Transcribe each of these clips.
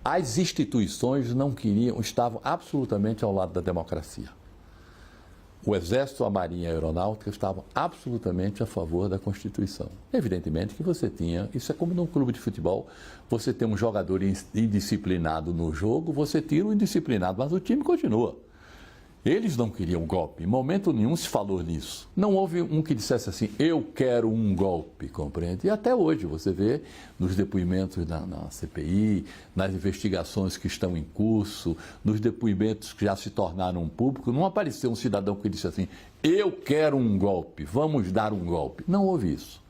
As instituições não queriam, estavam absolutamente ao lado da democracia. O Exército, a Marinha e a Aeronáutica estavam absolutamente a favor da Constituição. Evidentemente que você tinha, isso é como num clube de futebol, você tem um jogador indisciplinado no jogo, você tira o indisciplinado, mas o time continua. Eles não queriam golpe, em momento nenhum se falou nisso. Não houve um que dissesse assim, eu quero um golpe, compreende? E até hoje você vê nos depoimentos na CPI, nas investigações que estão em curso, nos depoimentos que já se tornaram públicos, não apareceu um cidadão que disse assim, eu quero um golpe, vamos dar um golpe. Não houve isso.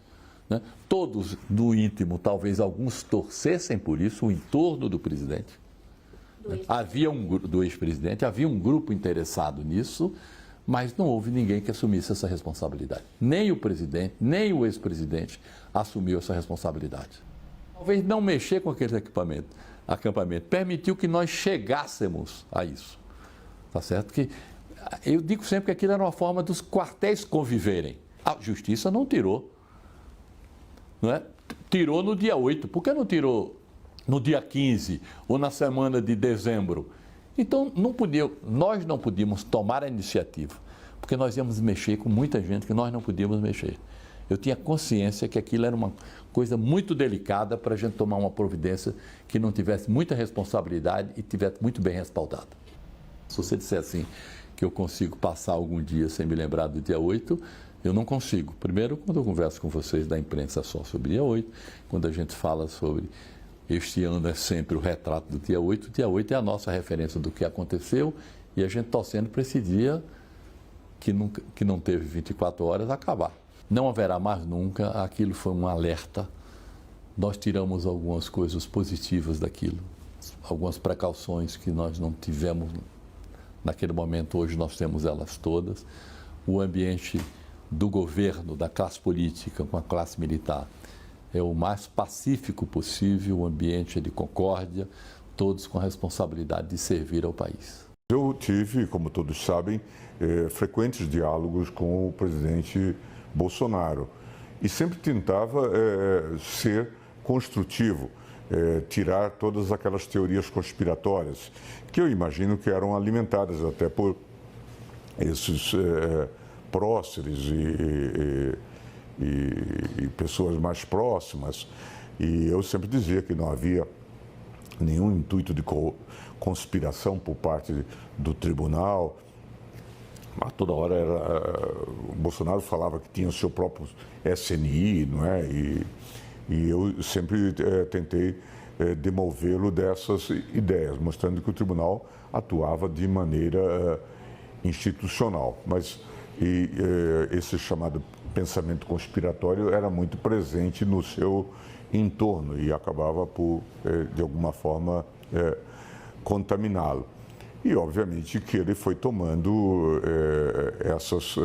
Né? Todos do íntimo, talvez alguns torcessem por isso, o entorno do presidente. Do ex-presidente, havia um grupo interessado nisso, mas não houve ninguém que assumisse essa responsabilidade. Nem o presidente, nem o ex-presidente assumiu essa responsabilidade. Talvez não mexer com aquele acampamento permitiu que nós chegássemos a isso. Tá certo? Que eu digo sempre que aquilo era uma forma dos quartéis conviverem. A justiça não tirou. Não é? Tirou no dia 8. Por que não tirou no dia 15 ou na semana de dezembro? Então, nós não podíamos tomar a iniciativa, porque nós íamos mexer com muita gente que nós não podíamos mexer. Eu tinha consciência que aquilo era uma coisa muito delicada para a gente tomar uma providência que não tivesse muita responsabilidade e tivesse muito bem respaldada. Se você disser assim, que eu consigo passar algum dia sem me lembrar do dia 8, eu não consigo. Primeiro, quando eu converso com vocês da imprensa só sobre o dia 8, quando a gente fala sobre este ano é sempre o retrato do dia 8. O dia 8 é a nossa referência do que aconteceu e a gente torcendo para esse dia que não teve 24 horas acabar. Não haverá mais nunca, aquilo foi um alerta. Nós tiramos algumas coisas positivas daquilo, algumas precauções que nós não tivemos naquele momento, hoje nós temos elas todas. O ambiente do governo, da classe política com a classe militar, é o mais pacífico possível, o ambiente é de concórdia, todos com a responsabilidade de servir ao país. Eu tive, como todos sabem, frequentes diálogos com o presidente Bolsonaro e sempre tentava ser construtivo, tirar todas aquelas teorias conspiratórias que eu imagino que eram alimentadas até por esses próceres e pessoas mais próximas, e eu sempre dizia que não havia nenhum intuito de conspiração por parte do tribunal, mas toda hora o Bolsonaro falava que tinha o seu próprio SNI, não é? E eu sempre tentei demovê-lo dessas ideias, mostrando que o tribunal atuava de maneira institucional, mas esse chamado pensamento conspiratório era muito presente no seu entorno e acabava por, de alguma forma, contaminá-lo. E, obviamente, que ele foi tomando essas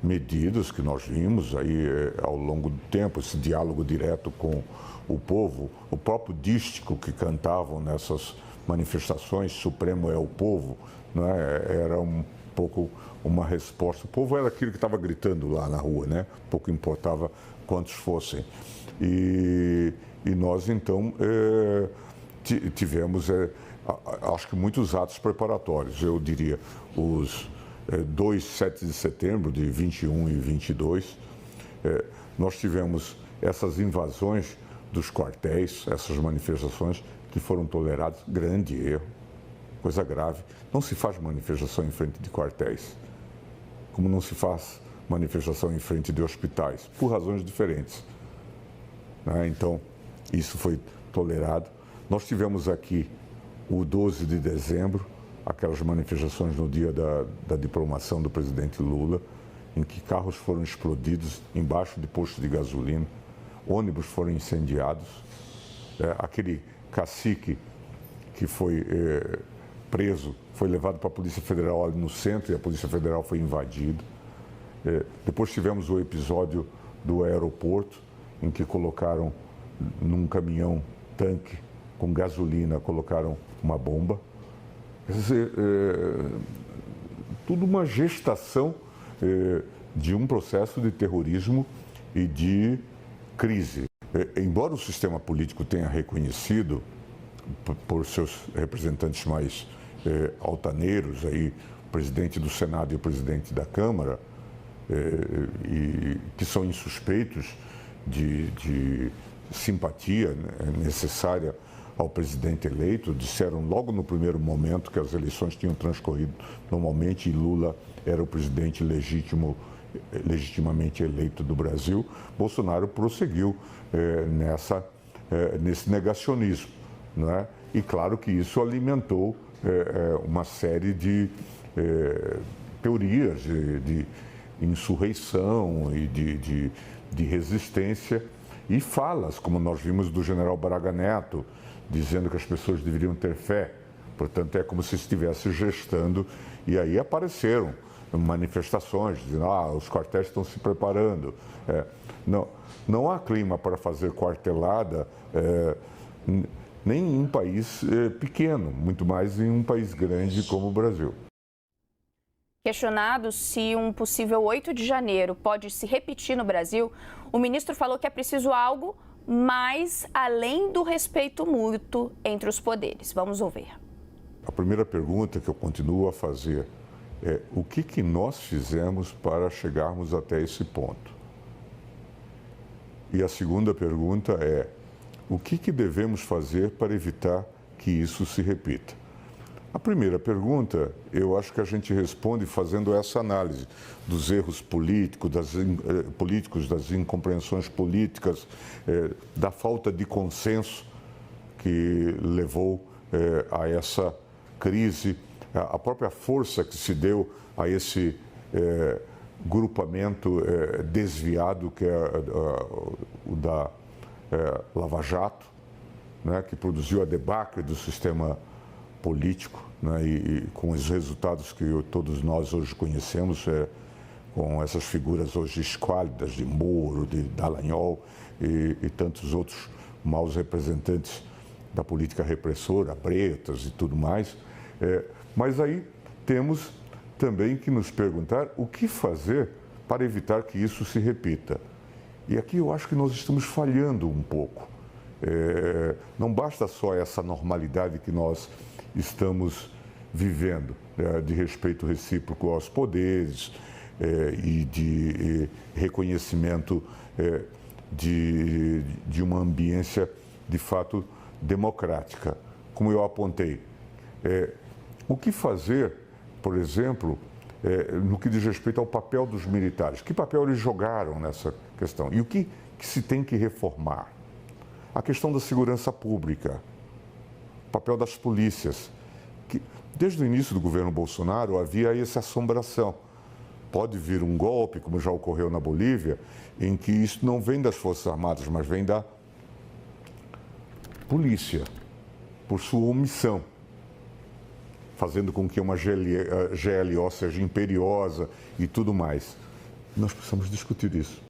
medidas que nós vimos aí ao longo do tempo, esse diálogo direto com o povo, o próprio dístico que cantavam nessas manifestações, Supremo é o povo, não é? Era um pouco uma resposta. O povo era aquilo que estava gritando lá na rua, né? Pouco importava quantos fossem. E nós, então, tivemos, acho que muitos atos preparatórios. Eu diria, os 2 7 de setembro de 21 e 22, nós tivemos essas invasões dos quartéis, essas manifestações que foram toleradas, grande erro, coisa grave. Não se faz manifestação em frente de quartéis, como não se faz manifestação em frente de hospitais, por razões diferentes. Então, isso foi tolerado. Nós tivemos aqui o 12 de dezembro, aquelas manifestações no dia da diplomação do presidente Lula, em que carros foram explodidos embaixo de postos de gasolina, ônibus foram incendiados, aquele cacique que foi preso foi levado para a Polícia Federal ali no centro e a Polícia Federal foi invadida. Depois tivemos o episódio do aeroporto, em que colocaram num caminhão tanque com gasolina, colocaram uma bomba. Quer dizer, tudo uma gestação de um processo de terrorismo e de crise. Embora o sistema político tenha reconhecido por seus representantes mais altaneiros, aí, o presidente do Senado e o presidente da Câmara, e que são insuspeitos de simpatia, né, necessária ao presidente eleito, disseram logo no primeiro momento que as eleições tinham transcorrido normalmente e Lula era o presidente legitimamente eleito do Brasil. Bolsonaro prosseguiu nesse negacionismo, né? E claro que isso alimentou uma série de teorias de insurreição e de resistência e falas, como nós vimos do general Braga Neto, dizendo que as pessoas deveriam ter fé. Portanto, é como se estivesse gestando. E aí apareceram manifestações, dizendo os quartéis estão se preparando. Não há clima para fazer quartelada nem em um país pequeno, muito mais em um país grande como o Brasil. Questionado se um possível 8 de janeiro pode se repetir no Brasil, o ministro falou que é preciso algo mais além do respeito mútuo entre os poderes. Vamos ouvir. A primeira pergunta que eu continuo a fazer é o que nós fizemos para chegarmos até esse ponto? E a segunda pergunta é o que devemos fazer para evitar que isso se repita? A primeira pergunta, eu acho que a gente responde fazendo essa análise dos erros políticos, das incompreensões políticas, da falta de consenso que levou a essa crise, a própria força que se deu a esse grupamento desviado que é o da Lava Jato, né, que produziu a debacle do sistema político, né, e com os resultados que todos nós hoje conhecemos, com essas figuras hoje esquálidas de Moro, de Dallagnol e tantos outros maus representantes da política repressora, Bretas e tudo mais. Mas aí temos também que nos perguntar o que fazer para evitar que isso se repita. E aqui eu acho que nós estamos falhando um pouco. Não basta só essa normalidade que nós estamos vivendo, de respeito recíproco aos poderes e de reconhecimento de uma ambiência de fato democrática. Como eu apontei, o que fazer, por exemplo, no que diz respeito ao papel dos militares? Que papel eles jogaram nessa questão? E o que se tem que reformar? A questão da segurança pública, o papel das polícias. Que, desde o início do governo Bolsonaro havia essa assombração. Pode vir um golpe, como já ocorreu na Bolívia, em que isso não vem das Forças Armadas, mas vem da polícia, por sua omissão, fazendo com que uma GLO seja imperiosa e tudo mais. Nós precisamos discutir isso.